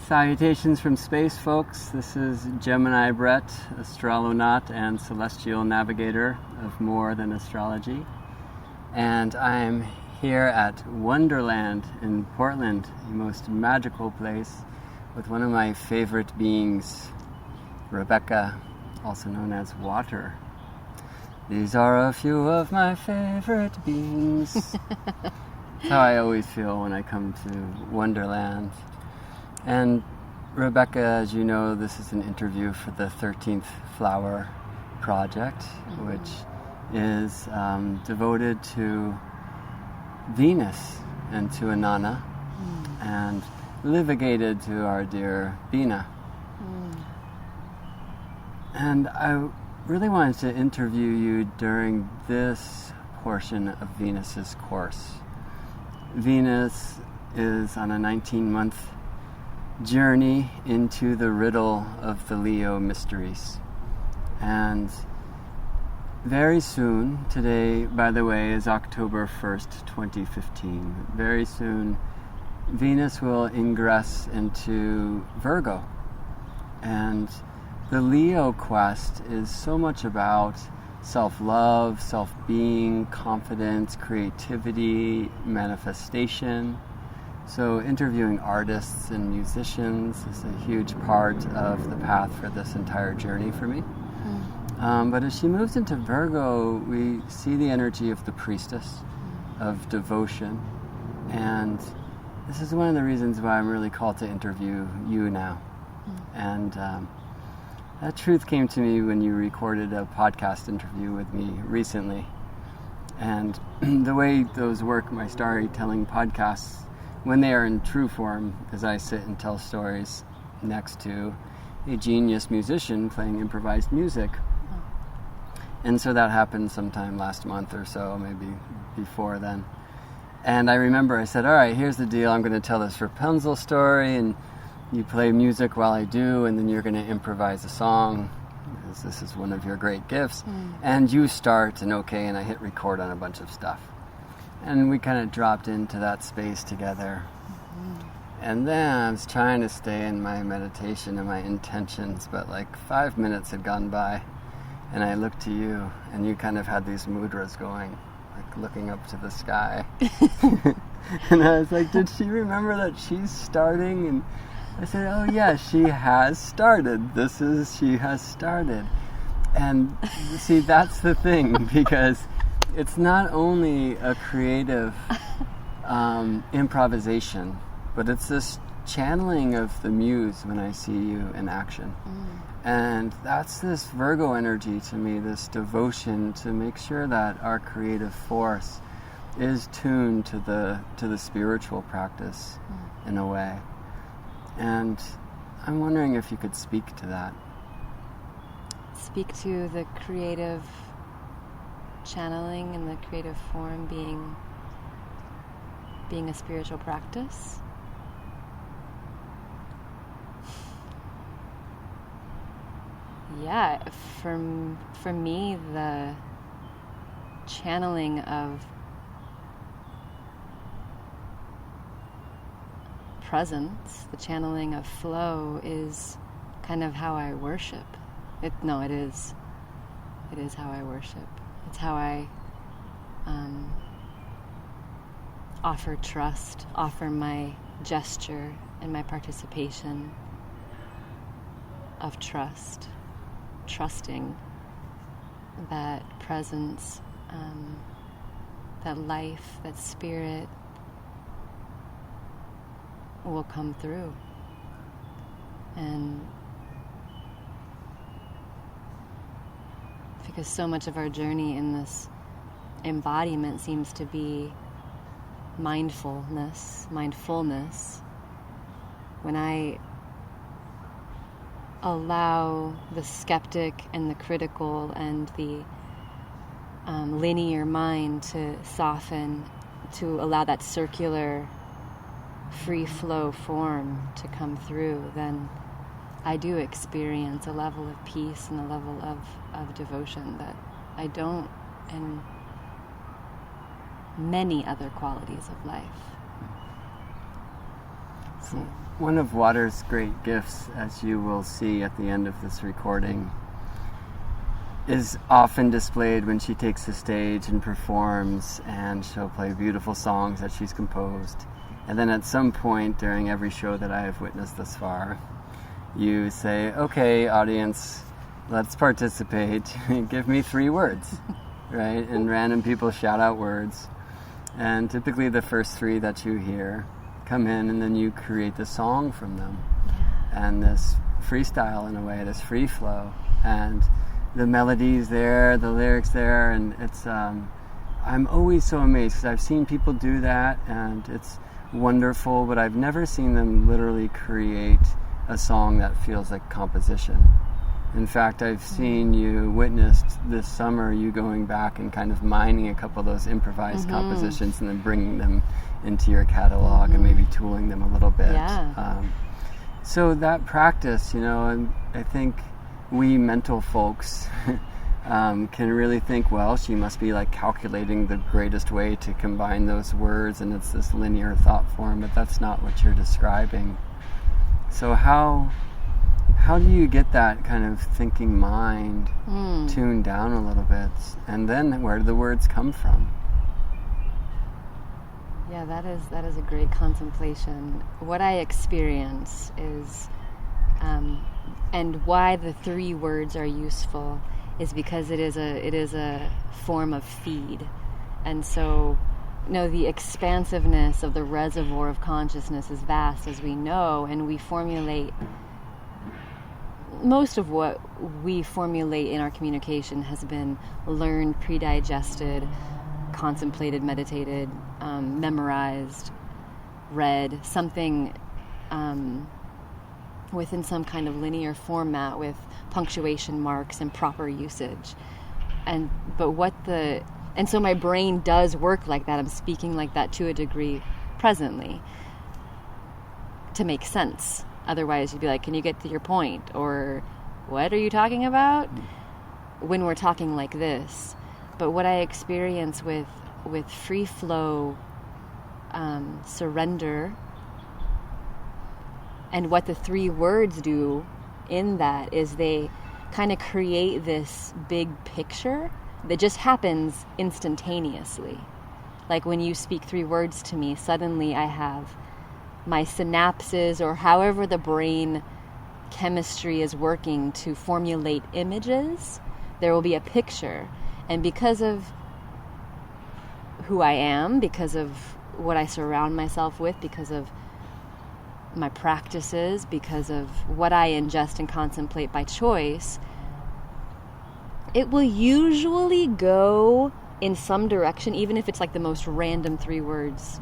Salutations from space, folks. This is Gemini Brett, astrolonaut and celestial navigator of more than astrology. And I'm here at Wonderland in Portland, the most magical place, with one of my favorite beings, Rebecca, also known as Water. These are a few of my favorite beings. That's how I always feel when I come to Wonderland. And Rebecca, as you know, this is an interview for the 13th Flower Project, which is devoted to Venus and to Inanna, and livigated to our dear Bina. And I really wanted to interview you during this portion of Venus's course. Venus is on a 19-month journey into the riddle of the Leo mysteries. And very soon, today, by the way, is October 1st, 2015. Very soon, Venus will ingress into Virgo. And the Leo quest is so much about self-love, self-being, confidence, creativity, manifestation. So interviewing artists and musicians is a huge part of the path for this entire journey for me. But as she moves into Virgo, we see the energy of the priestess, of devotion. And this is one of the reasons why I'm really called to interview you now. And that truth came to me when you recorded a podcast interview with me recently. And the way those work, my storytelling podcasts, when they are in true form, as I sit and tell stories next to a genius musician playing improvised music. And so that happened sometime last month or so, maybe before then. And I remember I said, all right, here's the deal. I'm going to tell this Rapunzel story, and you play music while I do, and then you're going to improvise a song, because this is one of your great gifts. And you start, and I hit record on a bunch of stuff. And we kind of dropped into that space together. And then I was trying to stay in my meditation and my intentions, but like 5 minutes had gone by, and I looked to you, and you kind of had these mudras going, like looking up to the sky. And I was like, did she remember that she's starting? And I said, oh yeah, she has started. She has started. And see, that's the thing, because it's not only a creative improvisation, but it's this channeling of the muse when I see you in action. And that's this Virgo energy to me, this devotion to make sure that our creative force is tuned to the spiritual practice in a way. And I'm wondering if you could speak to that. Speak to the creative channeling and the creative form being a spiritual practice. Yeah, for me, the channeling of presence, the channeling of flow is kind of how I worship. It is how I worship. It's how I offer trust, offer my gesture and my participation of trust, trusting that presence, that life, that spirit will come through. And because so much of our journey in this embodiment seems to be mindfulness, when I allow the skeptic and the critical and the linear mind to soften, to allow that circular free flow form to come through, then I do experience a level of peace and a level of devotion that I don't in many other qualities of life. So, one of Water's great gifts, as you will see at the end of this recording, is often displayed when she takes the stage and performs, and she'll play beautiful songs that she's composed. And then at some point during every show that I have witnessed thus far, you say, okay, audience, let's participate. Give me 3 words, right? And random people shout out words. And typically the first 3 that you hear come in, and then you create the song from them. And this freestyle in a way, this free flow. And the melody's there, the lyrics there, and it's, I'm always so amazed because I've seen people do that, and it's wonderful, but I've never seen them literally create a song that feels like composition. In fact, I've seen you witnessed this summer you going back and kind of mining a couple of those improvised compositions and then bringing them into your catalog and maybe tooling them a little bit. Yeah. So that practice, and I think we mental folks can really think, well, she must be like calculating the greatest way to combine those words, and it's this linear thought form, but that's not what you're describing. So how do you get that kind of thinking mind tuned down a little bit? And then where do the words come from? Yeah, that is a great contemplation. What I experience is, and why the 3 words are useful, is because it is a form of feed. And so, the expansiveness of the reservoir of consciousness is vast, as we know, and we formulate, most of what we formulate in our communication has been learned, pre-digested, contemplated, meditated, memorized, read, something within some kind of linear format with punctuation marks and proper usage. And so my brain does work like that. I'm speaking like that to a degree presently to make sense. Otherwise you'd be like, can you get to your point? Or what are you talking about? When we're talking like this. But what I experience with free flow, surrender, and what the 3 words do in that is they kind of create this big picture that just happens instantaneously. Like when you speak 3 words to me, suddenly I have my synapses, or however the brain chemistry is working to formulate images. There will be a picture. And because of who I am, because of what I surround myself with, because of my practices, because of what I ingest and contemplate by choice, it will usually go in some direction, even if it's like the most random 3 words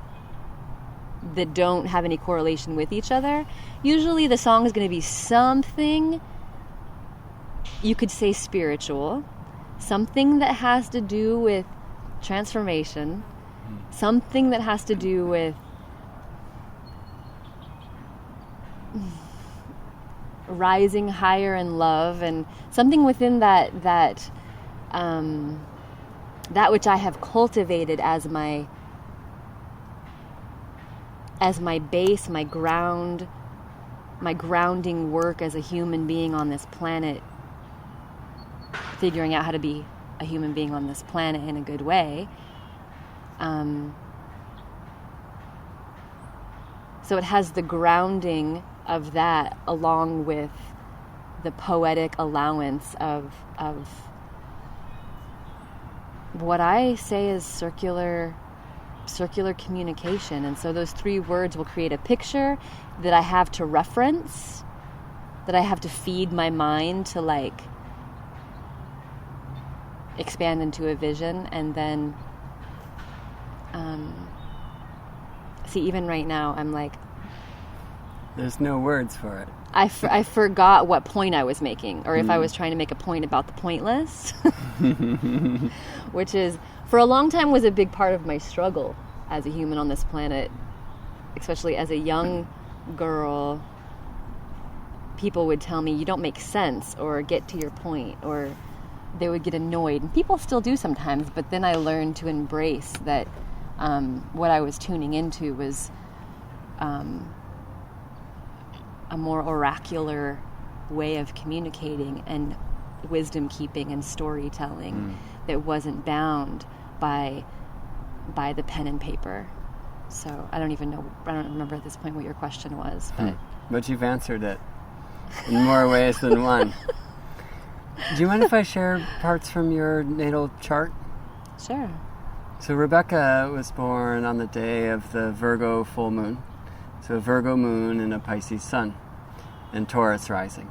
that don't have any correlation with each other. Usually the song is going to be something, you could say spiritual, something that has to do with transformation, something that has to do with rising higher in love, and something within that which I have cultivated as my base, my grounding work as a human being on this planet, figuring out how to be a human being on this planet in a good way. So it has the grounding of that, along with the poetic allowance of what I say is circular communication. And so those 3 words will create a picture that I have to reference, that I have to feed my mind to like expand into a vision. And then see, even right now I'm like, there's no words for it. I forgot what point I was making, or if I was trying to make a point about the pointless, which is, for a long time, was a big part of my struggle as a human on this planet, especially as a young girl. People would tell me, you don't make sense, or get to your point, or they would get annoyed. And people still do sometimes, but then I learned to embrace that what I was tuning into was a more oracular way of communicating and wisdom keeping and storytelling that wasn't bound by the pen and paper. So I don't remember at this point what your question was, but you've answered it in more ways than one. Do you mind if I share parts from your natal chart? Sure. So Rebecca was born on the day of the Virgo full moon. So Virgo moon and a Pisces sun and Taurus rising.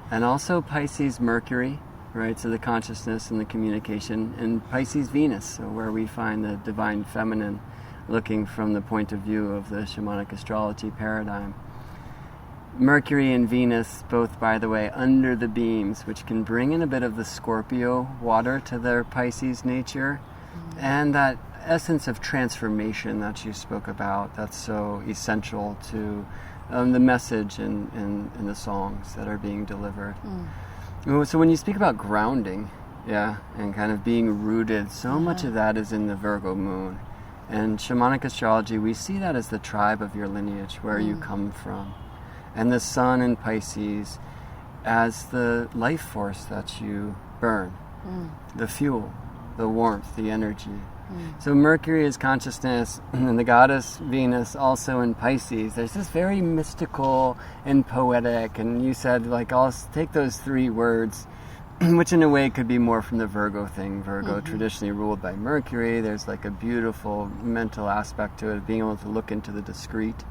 And also Pisces Mercury, right? So the consciousness and the communication, and Pisces Venus, so where we find the divine feminine, looking from the point of view of the shamanic astrology paradigm. Mercury and Venus, both, by the way, under the beams, which can bring in a bit of the Scorpio water to their Pisces nature, and that essence of transformation that you spoke about, that's so essential to the message in the songs that are being delivered. So when you speak about grounding, and kind of being rooted, so much of that is in the Virgo moon. And shamanic astrology, we see that as the tribe of your lineage, where you come from. And the sun in Pisces as the life force that you burn, the fuel, the warmth, the energy. So Mercury is consciousness, and the goddess Venus also in Pisces. There's this very mystical and poetic, and you said, like, I'll take those 3 words, which in a way could be more from the Virgo thing. Virgo traditionally ruled by Mercury. There's like a beautiful mental aspect to it, being able to look into the discrete,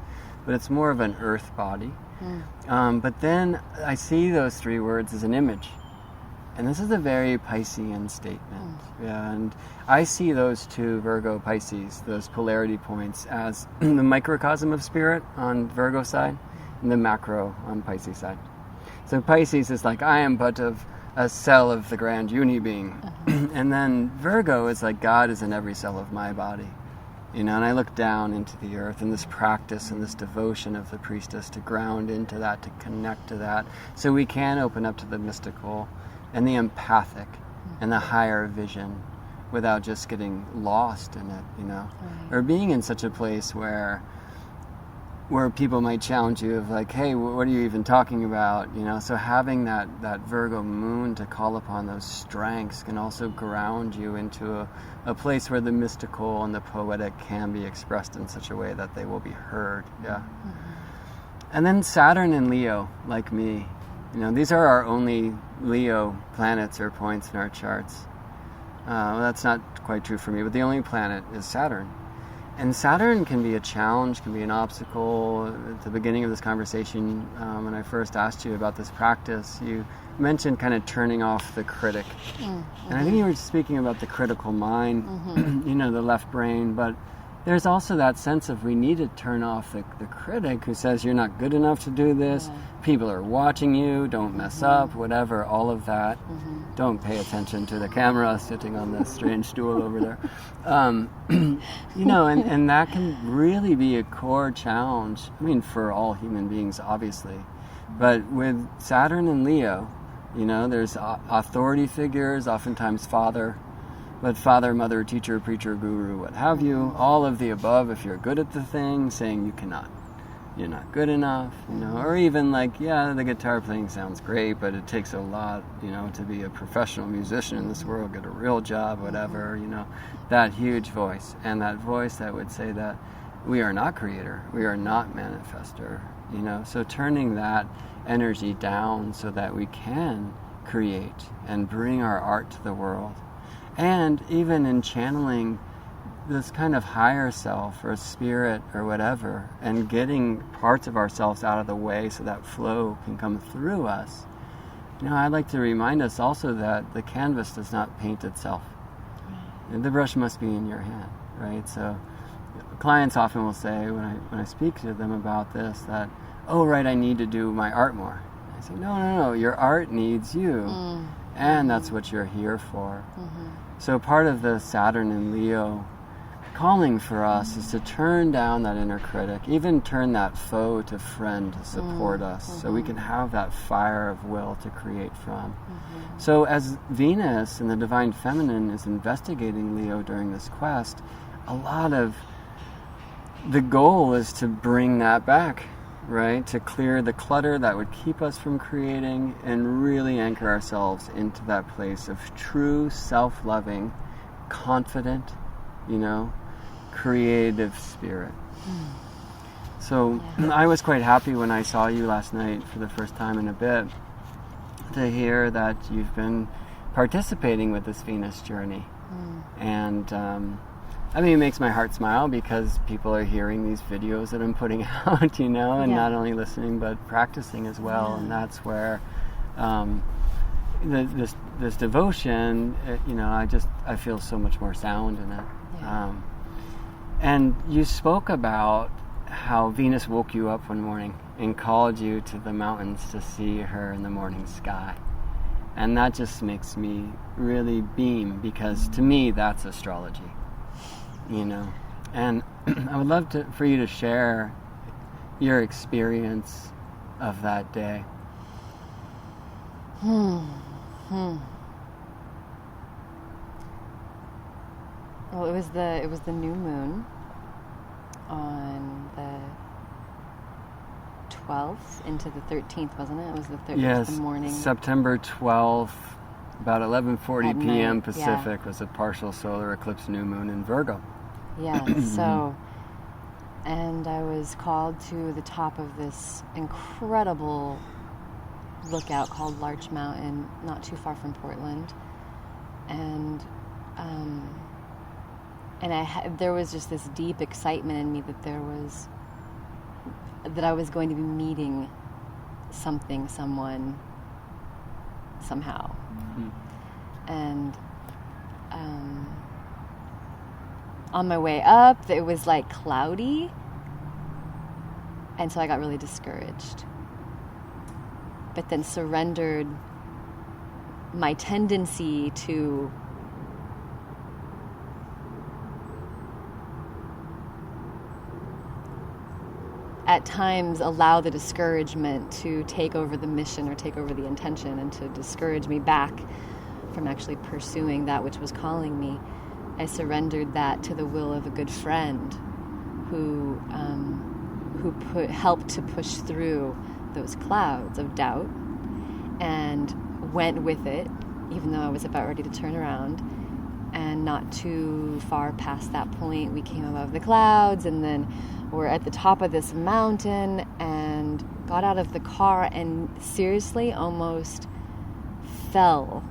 but it's more of an earth body. But then I see those 3 words as an image. And this is a very Piscean statement. And I see those 2, Virgo, Pisces, those polarity points, as the microcosm of spirit on Virgo side and the macro on Pisces side. So Pisces is like, I am but of a cell of the grand uni-being. And then Virgo is like, God is in every cell of my body. And I look down into the earth, and this practice and this devotion of the priestess to ground into that, to connect to that, so we can open up to the mystical and the empathic and the higher vision without just getting lost in it, or being in such a place where where people might challenge you of like, hey, what are you even talking about? So having that Virgo moon to call upon those strengths can also ground you into a place where the mystical and the poetic can be expressed in such a way that they will be heard. Yeah. And then Saturn and Leo, like me, these are our only Leo planets or points in our charts. Well, that's not quite true for me, but the only planet is Saturn. And Saturn can be a challenge, can be an obstacle. At the beginning of this conversation, when I first asked you about this practice, you mentioned kind of turning off the critic. And I think you were speaking about the critical mind, the left brain, but there's also that sense of we need to turn off the critic who says you're not good enough to do this, people are watching you, don't mess up, whatever, all of that. Don't pay attention to the camera sitting on this strange stool over there. And that can really be a core challenge, for all human beings, obviously. But with Saturn and Leo, there's authority figures, oftentimes father, but father, mother, teacher, preacher, guru, what have you, all of the above. If you're good at the thing, saying you cannot, you're not good enough, or even like, the guitar playing sounds great, but it takes a lot, to be a professional musician in this world, get a real job, whatever, that huge voice, and that voice that would say that we are not creator, we are not manifester, so turning that energy down so that we can create and bring our art to the world. And even in channeling this kind of higher self or spirit or whatever, and getting parts of ourselves out of the way so that flow can come through us, I'd like to remind us also that the canvas does not paint itself. And the brush must be in your hand, right? So clients often will say, when I speak to them about this, that, oh, right, I need to do my art more. I say, no, your art needs you. And that's what you're here for. So part of the Saturn and Leo calling for us is to turn down that inner critic, even turn that foe to friend to support us, so we can have that fire of will to create from. So as Venus and the Divine Feminine is investigating Leo during this quest, a lot of the goal is to bring that back, right? To clear the clutter that would keep us from creating and really anchor ourselves into that place of true self-loving, confident, creative spirit. So I was quite happy when I saw you last night for the first time in a bit to hear that you've been participating with this Venus journey. And it makes my heart smile because people are hearing these videos that I'm putting out, and not only listening but practicing as well. And that's where this devotion, I feel so much more sound in it. And you spoke about how Venus woke you up one morning and called you to the mountains to see her in the morning sky. And that just makes me really beam, because to me that's astrology. And I would love for you to share your experience of that day. Well, it was the new moon on the 12th into the 13th, wasn't it? It was the 13th, yes, the morning. September 12th, about 11:40 p.m. night, Pacific, was a partial solar eclipse new moon in Virgo. And I was called to the top of this incredible lookout called Larch Mountain, not too far from Portland. And there was just this deep excitement in me that I was going to be meeting someone, somehow. And on my way up, it was like cloudy, and so I got really discouraged. But then surrendered my tendency to at times allow the discouragement to take over the mission or take over the intention, and to discourage me back from actually pursuing that which was calling me. I surrendered that to the will of a good friend who helped to push through those clouds of doubt and went with it, even though I was about ready to turn around. And not too far past that point, we came above the clouds, and then we're at the top of this mountain, and got out of the car and seriously almost fell,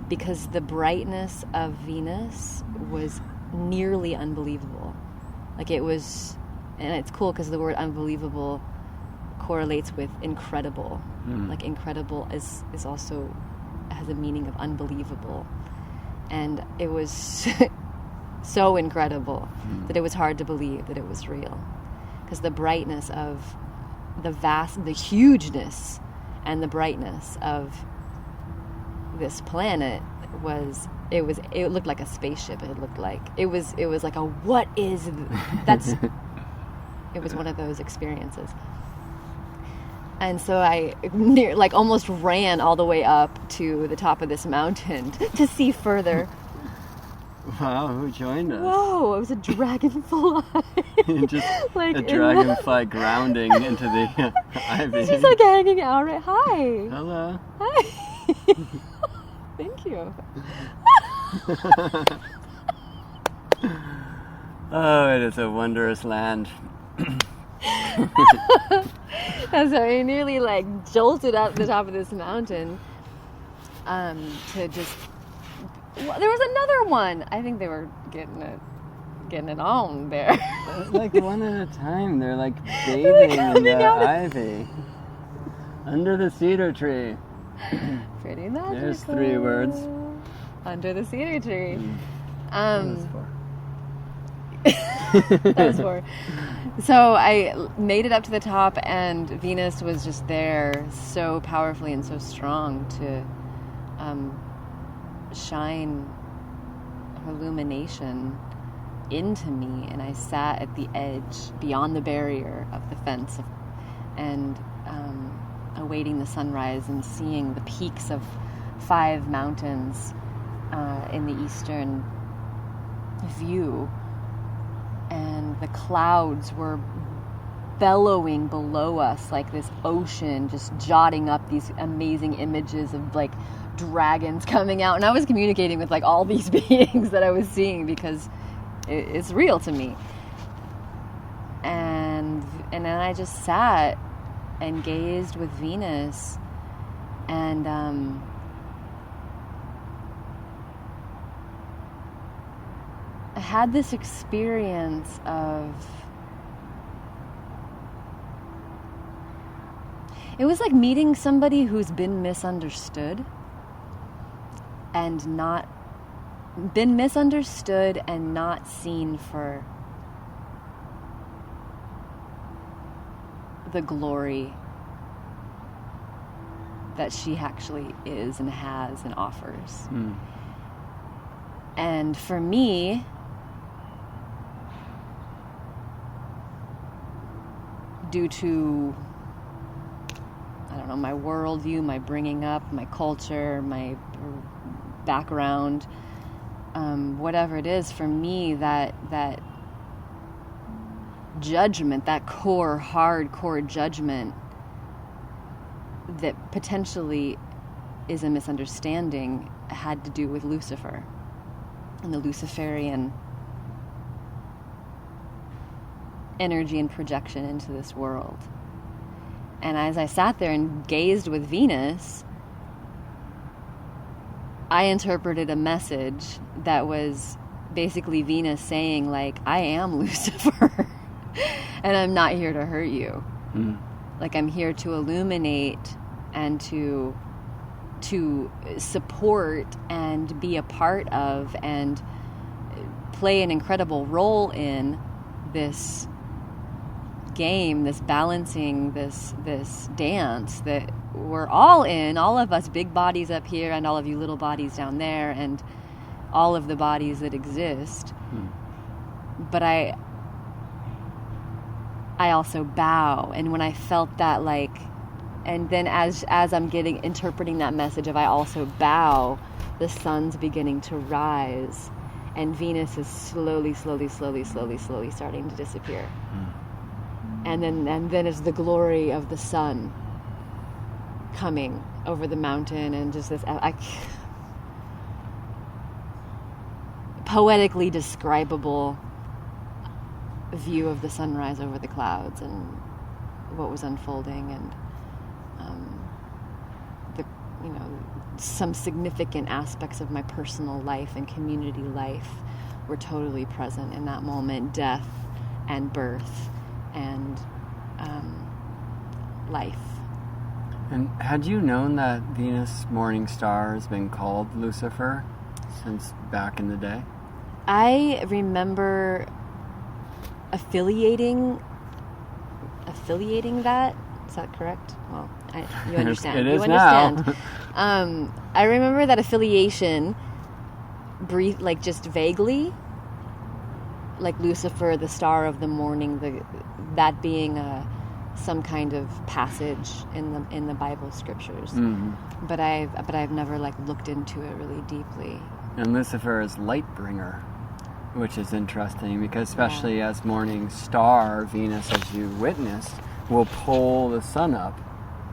because the brightness of Venus was nearly unbelievable. Like, it was, and it's cool because the word unbelievable correlates with incredible. Like, incredible is also has a meaning of unbelievable. And it was so incredible that it was hard to believe that it was real. Because the brightness of the hugeness and the brightness of this planet it looked like a spaceship. It looked like, it was like a, what is, that's, it was one of those experiences. And so I almost ran all the way up to the top of this mountain to see further. Wow, who joined us? Whoa, it was a dragonfly. Just like a dragonfly grounding into the ivy. It's just like hanging out right. Hi. Hello. Hi. Thank you. Oh, it is a wondrous land. And so I nearly jolted up the top of this mountain to just. Well, there was another one. I think they were getting it on there. Like one at a time. They're like bathing in the ivy under the cedar tree. Pretty magical. There's 3 words. Under the cedar tree. That was 4. That was 4. So I made it up to the top, and Venus was just there so powerfully and so strong to shine her illumination into me. And I sat at the edge, beyond the barrier of the fence, and awaiting the sunrise and seeing the peaks of 5 mountains in the eastern view. And the clouds were bellowing below us like this ocean, just jotting up these amazing images of dragons coming out. And I was communicating with all these beings that I was seeing, because it's real to me. And then I just sat and gazed with Venus, and I had this experience of, it was like meeting somebody who's been misunderstood and not seen for the glory that she actually is and has and offers. And for me, due to, I don't know, my worldview, my bringing up, my culture, my background, whatever it is, for me, that judgment, that hardcore judgment that potentially is a misunderstanding, had to do with Lucifer and the Luciferian energy and projection into this world. And as I sat there and gazed with Venus, I interpreted a message that was basically Venus saying, I am Lucifer and I'm not here to hurt you. I'm here to illuminate and to support and be a part of and play an incredible role in this game, this balancing, this dance that we're all in, all of us big bodies up here and all of you little bodies down there, and all of the bodies that exist. But I also bow. And when I felt that, and then as I'm interpreting that message of I also bow, the sun's beginning to rise, and Venus is slowly starting to disappear. and then it's the glory of the sun coming over the mountain, and just this poetically describable view of the sunrise over the clouds and what was unfolding, and some significant aspects of my personal life and community life were totally present in that moment. Death and birth and life. And had you known that Venus morning star has been called Lucifer since back in the day? I remember affiliating that. Is that correct? Well, you understand. It is you understand. Now. I remember that affiliation, just vaguely, like Lucifer, the star of the morning, that being some kind of passage in the Bible scriptures. Mm-hmm. But I've never looked into it really deeply. And Lucifer is light bringer, which is interesting because especially as morning star, Venus, as you witnessed, will pull the sun up.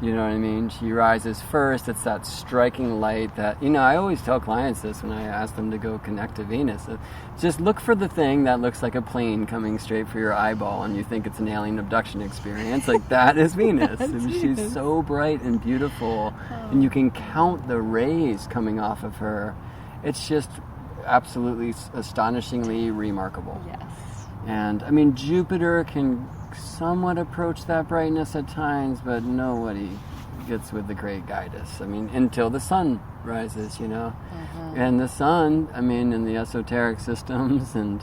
You know what I mean? She rises first. It's that striking light that, I always tell clients this when I ask them to go connect to Venus. Just look for the thing that looks like a plane coming straight for your eyeball and you think it's an alien abduction experience. That is Venus. She's so bright and beautiful, and you can count the rays coming off of her. It's just absolutely astonishingly remarkable. Yes. And, Jupiter can somewhat approach that brightness at times, but nobody gets with the great goddess. Until the sun rises, And the sun, in the esoteric systems, and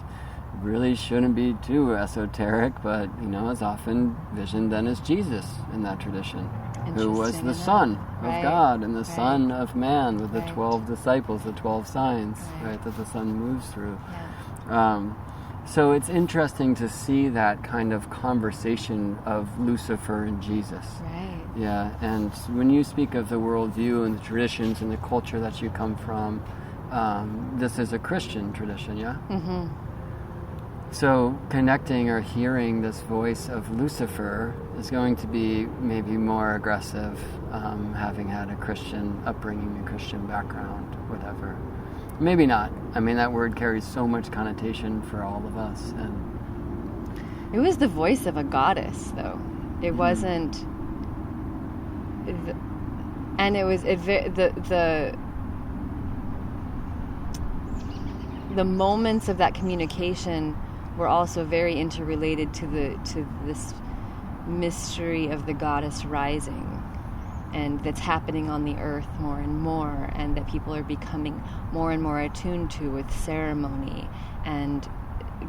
really shouldn't be too esoteric, but, is often visioned then as Jesus in that tradition, who was the Son of God and the Son of Man with the 12 disciples, the 12 signs, that the sun moves through. Yeah. So it's interesting to see that kind of conversation of Lucifer and Jesus. Right. Yeah, and when you speak of the worldview and the traditions and the culture that you come from, this is a Christian tradition, yeah? Mm-hmm. So connecting or hearing this voice of Lucifer is going to be maybe more aggressive, having had a Christian upbringing, a Christian background, whatever. Maybe not. That word carries so much connotation for all of us. And it was the voice of a goddess, though. It wasn't... And it was... The moments of that communication were also very interrelated to this mystery of the goddess rising, and that's happening on the earth more and more, and that people are becoming more and more attuned to with ceremony and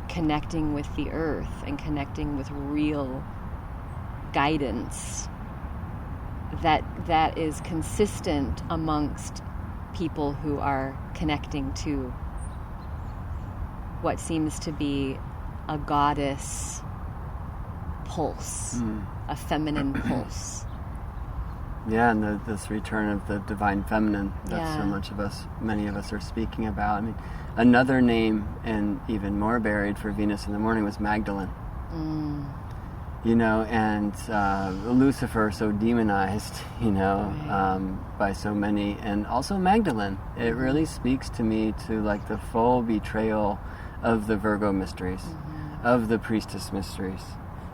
connecting with the earth and connecting with real guidance that is consistent amongst people who are connecting to what seems to be a goddess pulse, a feminine pulse. Yeah, and this return of the divine feminine that many of us are speaking about. Another name, and even more buried for Venus in the morning, was Magdalene. And Lucifer so demonized, by so many, and also Magdalene. It really speaks to me to the full betrayal of the Virgo mysteries, of the priestess mysteries.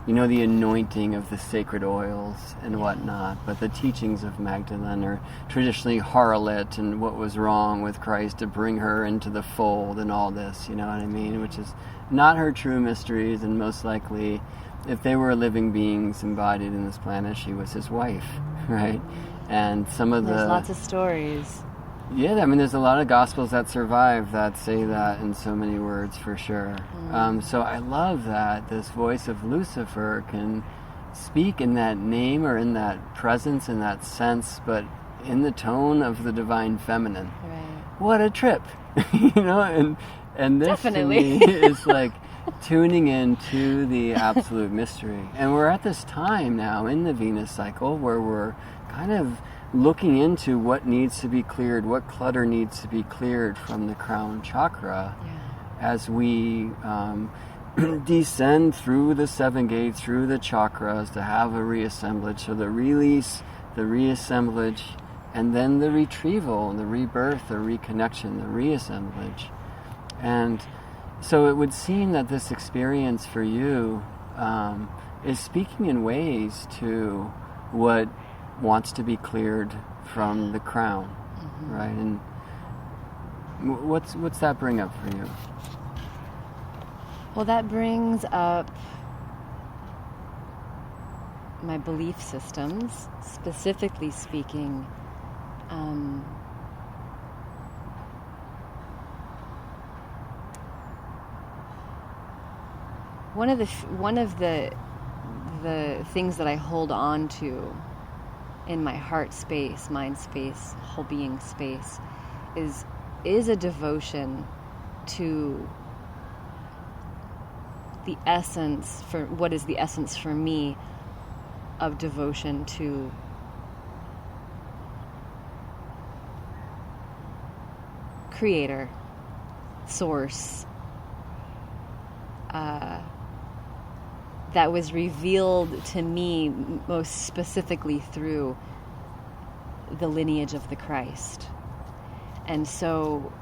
The anointing of the sacred oils and whatnot, but the teachings of Magdalene are traditionally harlot and what was wrong with Christ to bring her into the fold and all this, which is not her true mysteries, and most likely, if they were living beings embodied in this planet, she was his wife, right? And there's lots of stories. Yeah, there's a lot of gospels that survive that say that in so many words, for sure. So I love that this voice of Lucifer can speak in that name or in that presence, in that sense, but in the tone of the divine feminine. Right. What a trip, and this Definitely. to me is tuning into the absolute mystery. And we're at this time now in the Venus cycle where we're kind of looking into what needs to be cleared, what clutter needs to be cleared from the crown chakra, as we descend through the 7 gates, through the chakras, to have a reassemblage. So the release, the reassemblage, and then the retrieval, the rebirth, the reconnection, the reassemblage. And so it would seem that this experience for you is speaking in ways to what wants to be cleared from the crown, right? And what's that bring up for you? Well, that brings up my belief systems, specifically speaking. One of the things that I hold on to in my heart space, mind space, whole being space, is a devotion to the essence, for what is the essence for me of devotion to Creator, Source, that was revealed to me most specifically through the lineage of the Christ. And so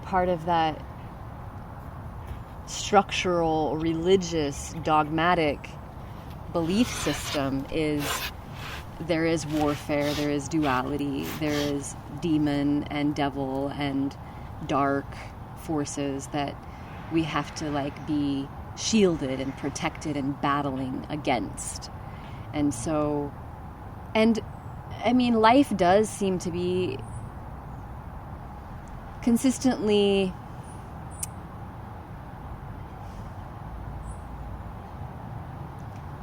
part of that structural, religious, dogmatic belief system is there is warfare, there is duality, there is demon and devil and dark forces that we have to be shielded and protected and battling against. And so, life does seem to be consistently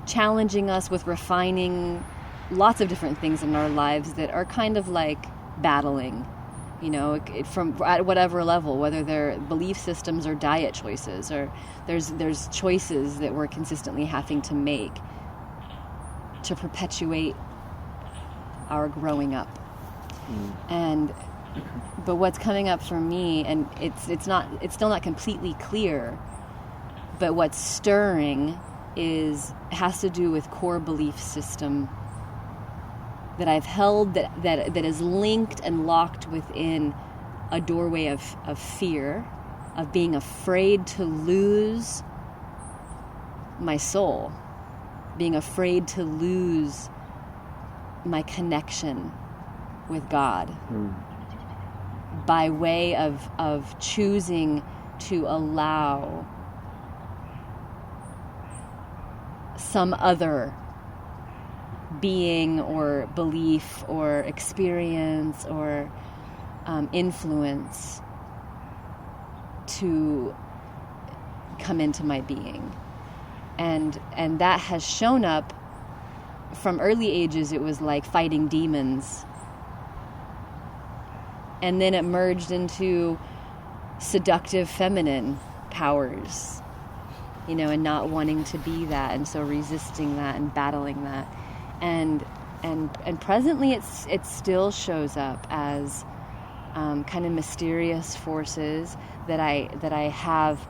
challenging us with refining lots of different things in our lives that are kind of like battling, from at whatever level, whether they're belief systems or diet choices, or there's choices that we're consistently having to make to perpetuate our growing up. But what's coming up for me, and it's still not completely clear, but what's stirring has to do with core belief system that I've held that is linked and locked within a doorway of fear, of being afraid to lose my soul, being afraid to lose my connection with God, by way of choosing to allow some other being or belief or experience or influence to come into my being. And that has shown up from early ages. It was like fighting demons. And then it merged into seductive feminine powers, and not wanting to be that, and so resisting that and battling that. And presently it still shows up as kind of mysterious forces that I have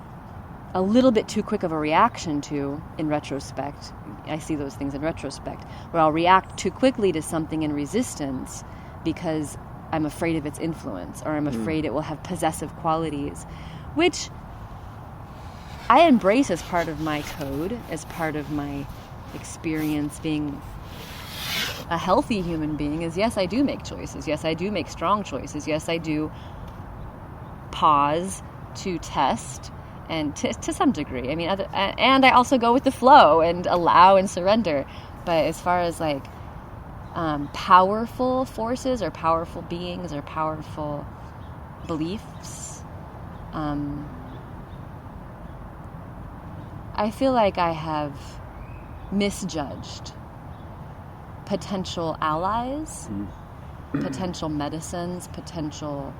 a little bit too quick of a reaction to in retrospect. I see those things in retrospect, where I'll react too quickly to something in resistance because I'm afraid of its influence, or I'm afraid it will have possessive qualities, which I embrace as part of my code, as part of my experience being a healthy human being. Is yes, I do make choices. Yes, I do make strong choices. Yes, I do pause to test, and to some degree. And I also go with the flow and allow and surrender. But as far as powerful forces or powerful beings or powerful beliefs, I feel like I have misjudged potential allies, potential medicines, potential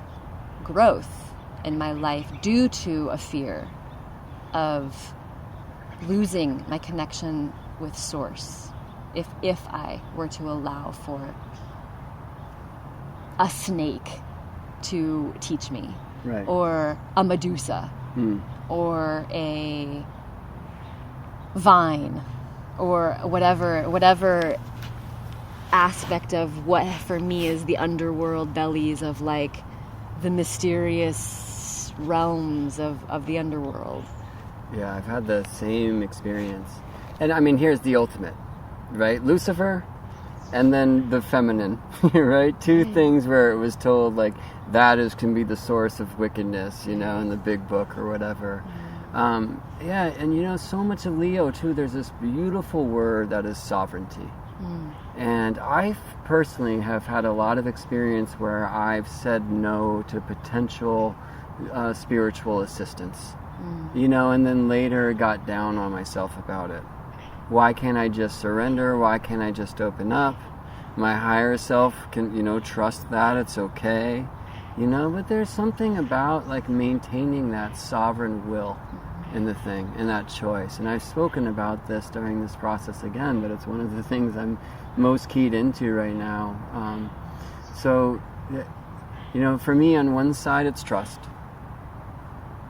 growth in my life due to a fear of losing my connection with Source. If I were to allow for a snake to teach me, right, or a Medusa or a vine, or whatever aspect of what for me is the underworld bellies of like the mysterious realms of the underworld. Yeah, I've had the same experience. And I mean, here's the ultimate, right? Lucifer and then the feminine, right? Two things where it was told like can be the source of wickedness, in the big book or whatever. Yeah, and so much of Leo too, there's this beautiful word that is sovereignty. And I personally have had a lot of experience where I've said no to potential spiritual assistance, and then later got down on myself about it. Why can't I just surrender? Why can't I just open up? My higher self can, trust that it's okay, but there's something about like maintaining that sovereign will in the thing, in that choice. And I've spoken about this during this process again, but it's one of the things I'm most keyed into right now. So, for me, on one side, it's trust.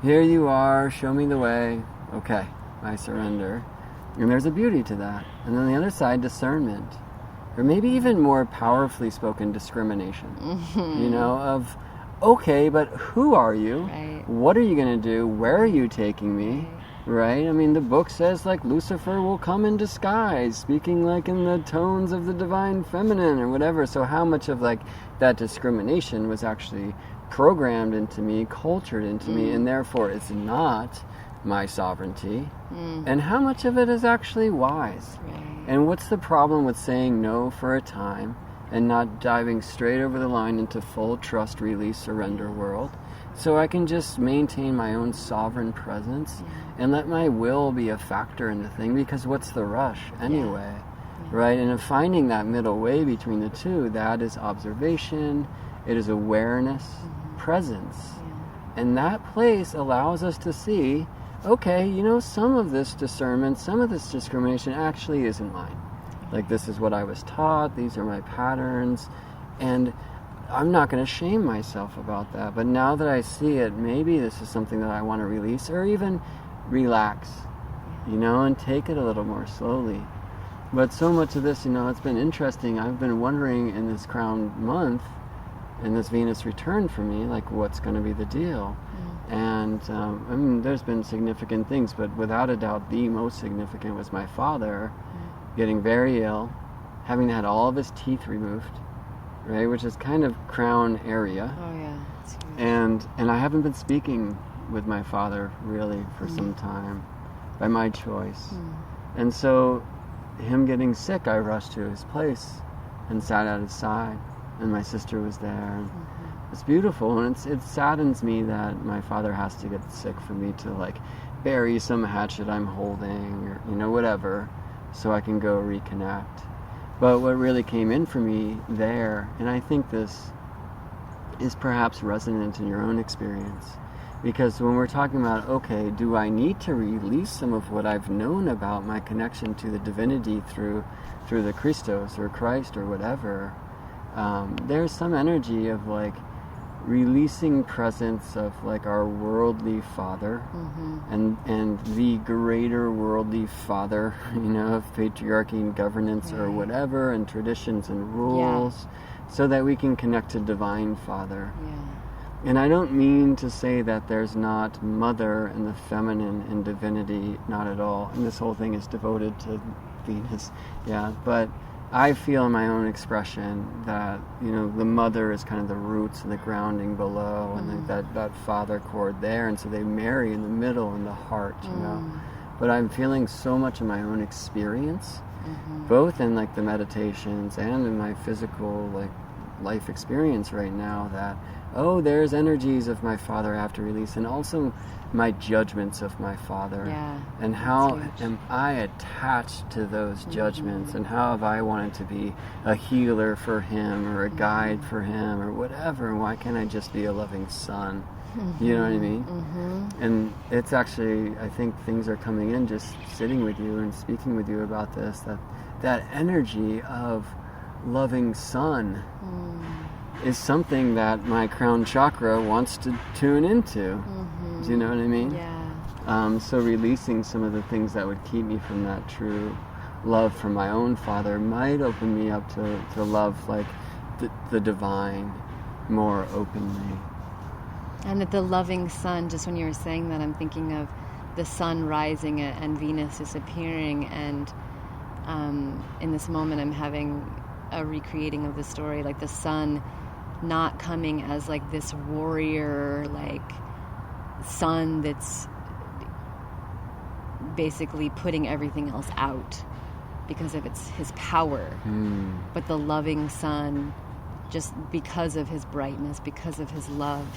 Here you are, show me the way. Okay, I surrender. And there's a beauty to that. And then the other side, discernment. Or maybe even more powerfully spoken, discrimination. Of, okay, but who are you? Right. What are you going to do? Where are you taking me? Right? I mean, the book says, like, Lucifer will come in disguise, speaking, like, in the tones of the divine feminine or whatever. So how much of, like, that discrimination was actually programmed into me, cultured into me, and therefore it's not my sovereignty? And how much of it is actually wise? Right. And what's the problem with saying no for a time and not diving straight over the line into full trust, release, surrender world? So I can just maintain my own sovereign presence and let my will be a factor in the thing, because what's the rush anyway? Right? And of finding that middle way between the two, that is observation, it is awareness, presence. And that place allows us to see, okay, some of this discernment, some of this discrimination actually isn't mine. Like, this is what I was taught, these are my patterns, and I'm not going to shame myself about that. But now that I see it, maybe this is something that I want to release, or even relax, and take it a little more slowly. But so much of this, it's been interesting. I've been wondering in this crown month, in this Venus return for me, like, what's going to be the deal? And I mean, there's been significant things, but without a doubt, the most significant was my father getting very ill, having had all of his teeth removed, right, which is kind of crown area. Oh yeah. That's good. And I haven't been speaking with my father really for some time, by my choice. And so, him getting sick, I rushed to his place and sat at his side, and my sister was there. It's beautiful, and it saddens me that my father has to get sick for me to, like, bury some hatchet I'm holding, or, whatever, so I can go reconnect. But what really came in for me there, and I think this is perhaps resonant in your own experience, because when we're talking about, okay, do I need to release some of what I've known about my connection to the divinity through the Christos, or Christ, or whatever, there's some energy of, like, releasing presence of, like, our worldly father and the greater worldly father, of patriarchy and governance or whatever, and traditions and rules, so that we can connect to divine father. And I don't mean to say that there's not mother and the feminine in divinity, not at all. And this whole thing is devoted to Venus, but I feel in my own expression that, the mother is kind of the roots and the grounding below, and that father chord there, and so they marry in the middle, in the heart, But I'm feeling so much in my own experience, both in, like, the meditations and in my physical, like, life experience right now, that, there's energies of my father I have to release, and also my judgments of my father, and how am I attached to those judgments, and how have I wanted to be a healer for him, or a guide for him, or whatever, and why can't I just be a loving son? You know what I mean? And it's actually, I think things are coming in just sitting with you and speaking with you about this, that energy of loving son is something that my crown chakra wants to tune into. Do you know what I mean? Yeah. So releasing some of the things that would keep me from that true love for my own father might open me up to love like the divine more openly. And that the loving sun, just when you were saying that, I'm thinking of the sun rising and Venus disappearing, and in this moment I'm having a recreating of the story, like the sun not coming as like this warrior, like sun that's basically putting everything else out because of his power, but the loving sun, just because of his brightness, because of his love,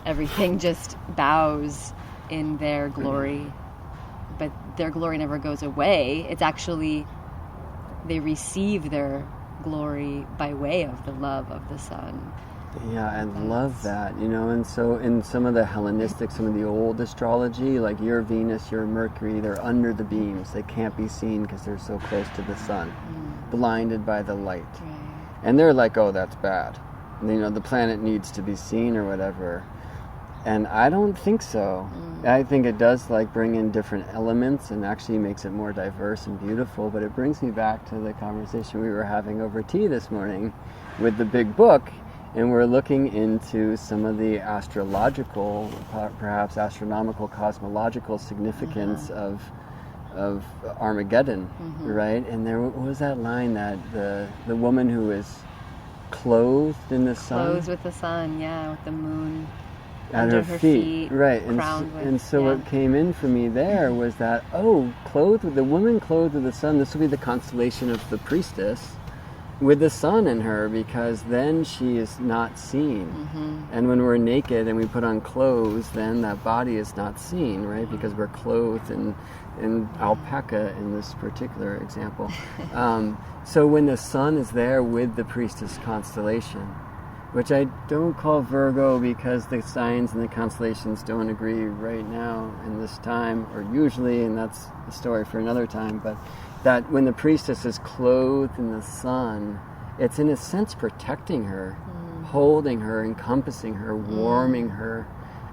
everything just bows in their glory. But their glory never goes away. It's actually, they receive their glory by way of the love of the sun. Yeah, I love that, and so in some of the Hellenistic, some of the old astrology, like your Venus, your Mercury, they're under the beams. They can't be seen because they're so close to the sun, blinded by the light. Right. And they're like, oh, that's bad. The planet needs to be seen or whatever. And I don't think so. I think it does like bring in different elements and actually makes it more diverse and beautiful. But it brings me back to the conversation we were having over tea this morning with the big book. And we're looking into some of the astrological, perhaps astronomical, cosmological significance of Armageddon, right? And there was that line that the woman who is clothed in the sun, Clothed with the sun, yeah, with the moon at under her feet, right? And so what came in for me there was that the woman clothed with the sun. This will be the constellation of the priestess, with the sun in her, because then she is not seen. And when we're naked and we put on clothes, then that body is not seen, right? Because we're clothed in alpaca in this particular example. So when the sun is there with the priestess constellation, which I don't call Virgo because the signs and the constellations don't agree right now in this time, or usually, and that's a story for another time, but that when the priestess is clothed in the sun, it's in a sense protecting her, holding her, encompassing her, warming her.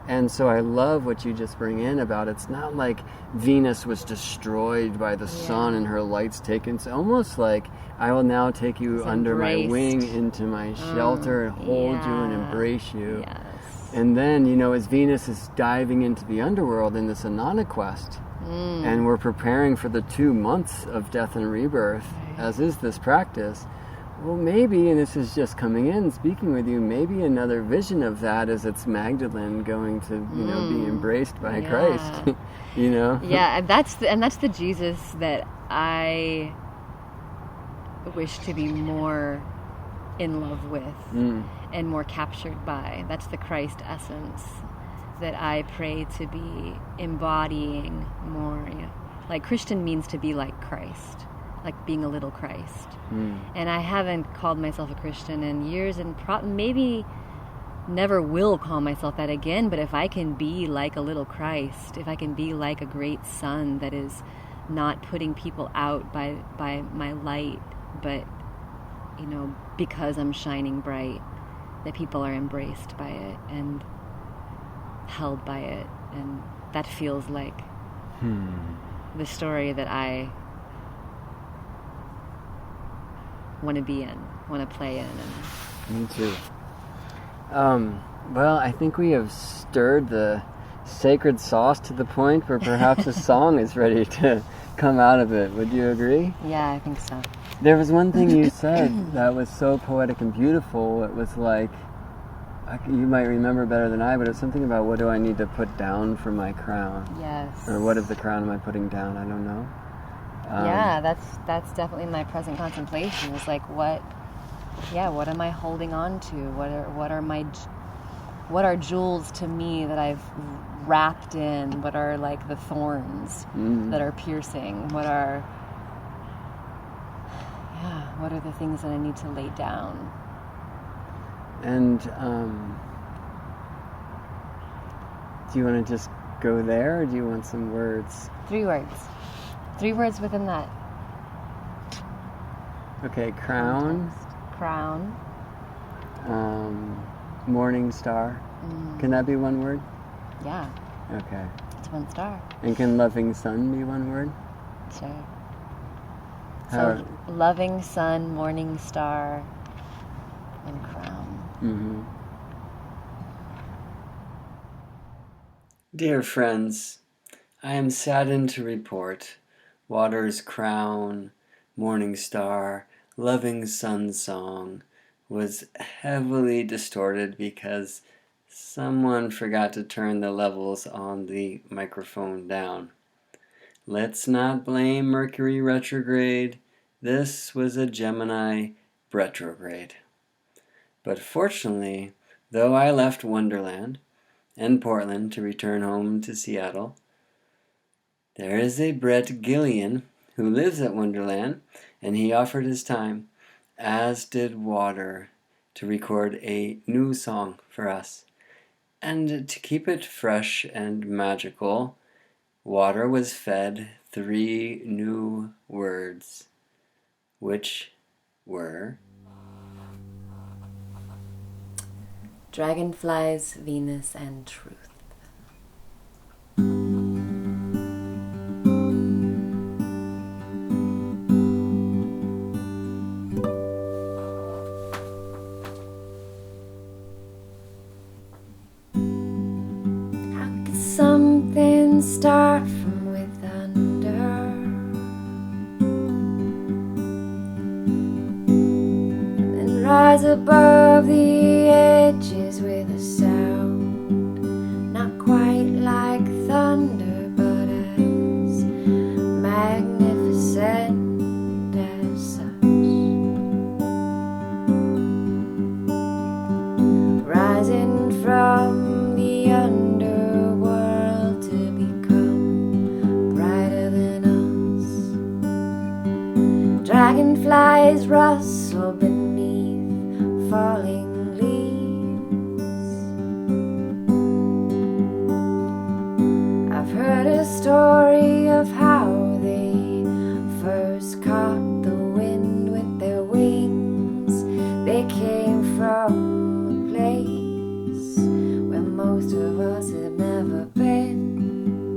And so I love what you just bring in about it's not like Venus was destroyed by the sun and her light's taken. It's almost like I will now take you under my wing into my shelter and hold you and embrace you. Yes. And then, as Venus is diving into the underworld in this Anana quest, and we're preparing for the 2 months of death and rebirth, as is this practice, well, maybe, and this is just coming in, speaking with you, maybe another vision of that is it's Magdalene going to, be embraced by Christ, Yeah, and that's the Jesus that I wish to be more in love with and more captured by. That's the Christ essence that I pray to be embodying more. Like Christian means to be like Christ, like being a little Christ. And I haven't called myself a Christian in years, and maybe never will call myself that again. But if I can be like a little Christ, if I can be like a great sun that is not putting people out by my light, but because I'm shining bright, that people are embraced by it and held by it, and that feels like the story that I want to be in, want to play in. And me too. Well, I think we have stirred the sacred sauce to the point where perhaps a song is ready to come out of it. Would you agree? Yeah, I think so. There was one thing you said that was so poetic and beautiful. It was like, you might remember better than I, but it's something about what do I need to put down for my crown? Yes. Or what of the crown am I putting down? I don't know. Yeah, that's definitely my present contemplation. Is like what am I holding on to? What are jewels to me that I've wrapped in? What are like the thorns that are piercing? What are the things that I need to lay down? And do you want to just go there, or do you want some words? 3 words. 3 words within that. Okay, crown. Context. Crown. Morning star. Can that be one word? Yeah. Okay. It's one star. And can loving sun be one word? Sure. How? So loving sun, morning star, and crown. Mm-hmm. Dear friends, I am saddened to report Water's crown, morning star, loving sun song was heavily distorted because someone forgot to turn the levels on the microphone down. Let's not blame Mercury retrograde. This was a Gemini retrograde. But fortunately, though I left Wonderland and Portland to return home to Seattle, there is a Brett Gillian who lives at Wonderland, and he offered his time, as did Water, to record a new song for us. And to keep it fresh and magical, Water was fed 3 new words, which were Dragonflies, Venus, and truth. How could something start from with under and then rise above the edges with a sound not quite like thunder, but as magnificent as such, rising from the underworld to become brighter than us. Dragonflies rustle beneath falling leaves. I've heard a story of how they first caught the wind with their wings. They came from a place where most of us have never been,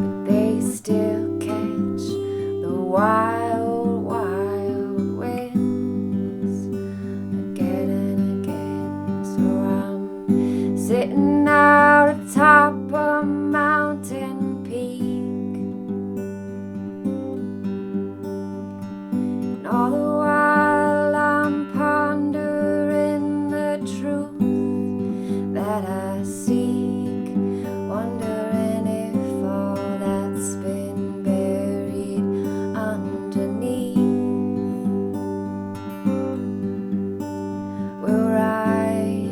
but they still catch the wild, wild winds again and again. So I'm sitting out atop a mountain peak, and all the while I'm pondering the truth that I seek, wondering if all that's been buried underneath will rise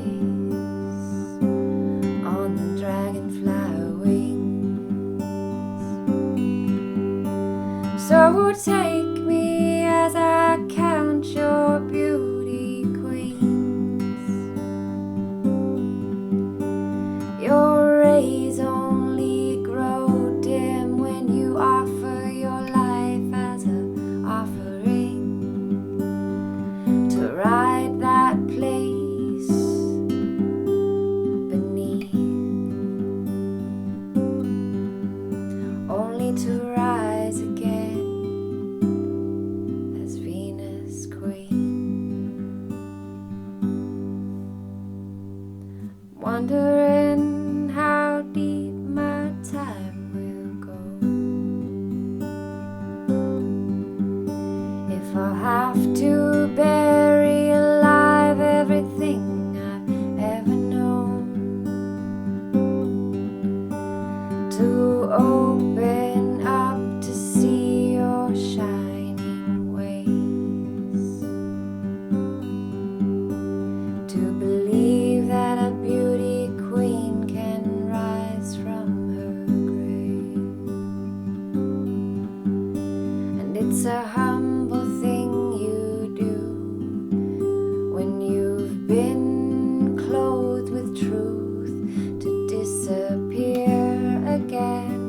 on the dragonfly wings. So take me as I count your beauty queens. Your rays only grow dim when you offer your life as an offering to ride that place beneath, only to rise again as Venus Queen. Wondering how deep my time will go, if I'll have to bury alive everything I've ever known, to open up to see your shining ways, to believe that a beauty queen can rise from her grave. And it's a humble thing you do when you've been clothed with truth to disappear again.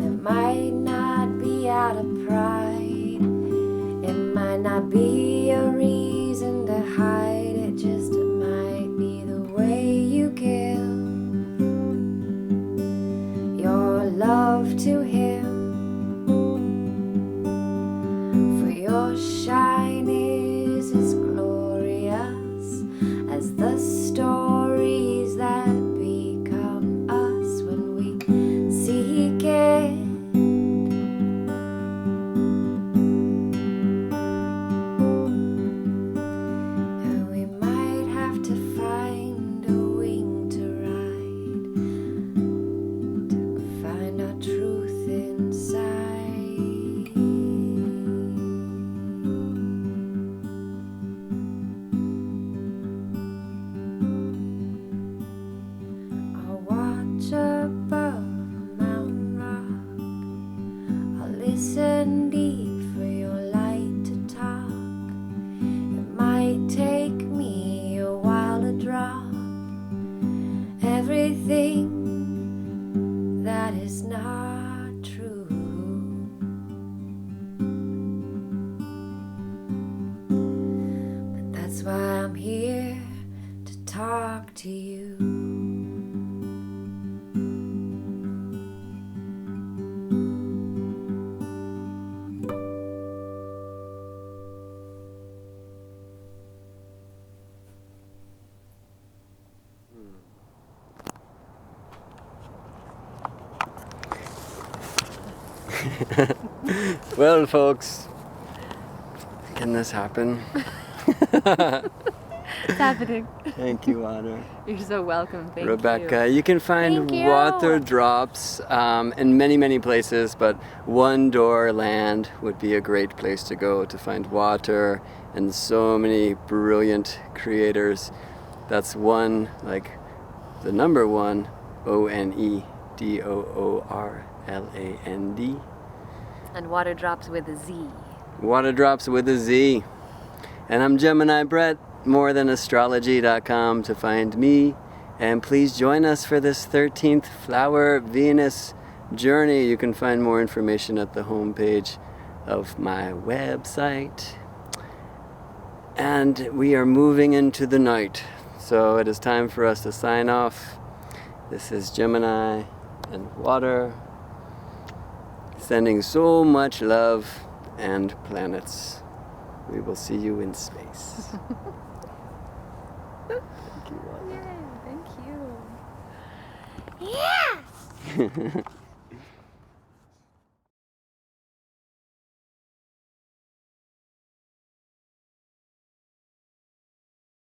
It might not be out of pride, it That's why I'm here to talk to you. Well, folks, can this happen? It's happening. Thank you, Water. You're so welcome. Thank Rebecca, you. you can find Thank you. Water Dropz in many, many places, but One Door Land would be a great place to go to find water and so many brilliant creators. That's one, like the number one, ONEDOORLAND. And Water Dropz with a Z. Water Dropz with a Z. And I'm Gemini Brett, morethan.astrology.com to find me. And please join us for this 13th Flower Venus journey. You can find more information at the homepage of my website. And we are moving into the night, so it is time for us to sign off. This is Gemini and Water, sending so much love and planets. We will see you in space. Thank you, Water. Yay, thank you. Yes!